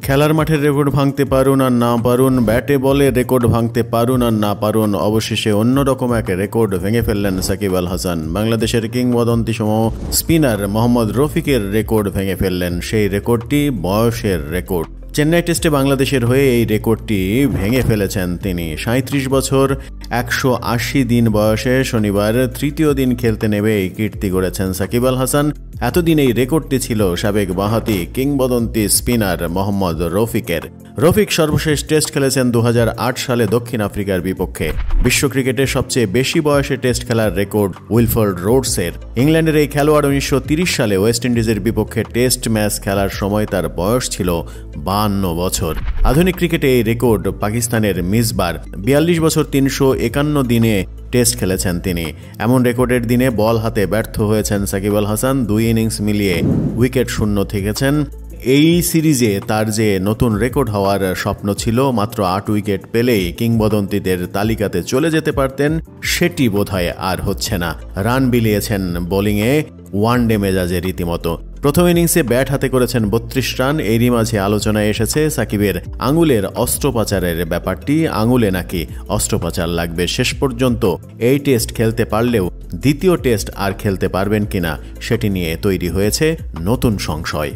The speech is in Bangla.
খেলার মাঠের রেকর্ড ভাঙতে পারুন আর না পারুন, ব্যাটে বলে রেকর্ড ভাঙতে পারুন আর না পারুন, অবশেষে অন্যরকম এক রেকর্ড ভেঙে ফেললেন সাকিব আল হাসান। বাংলাদেশের কিংবদন্তি সম স্পিনার মোহাম্মদ রফিকের রেকর্ড ভেঙে ফেললেন। সেই রেকর্ডটি বয়সের রেকর্ড। চেন্নাই টেস্টে বাংলাদেশের হয়ে এই রেকর্ডটি ভেঙে ফেলেছেন তিনি। ৩৭ বছর ১৮০ দিন বয়সে শনিবার তৃতীয় দিন খেলতে নেমে এই কীর্তি গড়েছেন সাকিব আল হাসান। এতদিন এই রেকর্ডটি ছিল সাবেক বাঁহাতি কিংবদন্তি স্পিনার মোহাম্মদ রফিকের। রফিক সর্বশেষ টেস্ট খেলেছেন ২০০৮ সালে দক্ষিণ আফ্রিকার বিপক্ষে। বিশ্ব ক্রিকেটের সবচেয়ে বেশি বয়সে টেস্ট খেলার রেকর্ড উইলফোর্ড রোডসের। ইংল্যান্ডের এই খেলোয়াড় ১৯৩০ সালে ওয়েস্ট ইন্ডিজের বিপক্ষে টেস্ট ম্যাচ খেলার সময় তার বয়স ছিল ৫২ বছর। আধুনিক ক্রিকেটে এই রেকর্ড পাকিস্তানের মিসবার। ৪২ বছর ৩৫১ দিনে টেস্ট খেলেছেন তিনি। এমন রেকর্ডের দিনে বল হাতে ব্যর্থ হয়েছেন সাকিব আল হাসান। ২ ইনিংস মিলিয়ে উইকেট শূন্য থেকেছেন। এই সিরিজে তার যে নতুন রেকর্ড হওয়ার স্বপ্ন ছিল, মাত্র ৮ উইকেট পেলেই কিংবদন্তিদের তালিকাতে চলে যেতে পারতেন, সেটি বোধহয় আর হচ্ছে না। রান বিলিয়েছেন বোলিংয়ে ওয়ানডে মেজাজে রীতিমতো। প্রথম ইনিংসে ব্যাট হাতে করেছেন ৩২ রান। এরই মাঝে আলোচনায় এসেছে সাকিবের আঙুলের অস্ত্রোপচারের ব্যাপারটি। আঙুলে নাকি অস্ত্রোপচার লাগবে। শেষ পর্যন্ত এই টেস্ট খেলতে পারলেও দ্বিতীয় টেস্ট আর খেলতে পারবেন কিনা সেটি নিয়ে তৈরি হয়েছে নতুন সংশয়।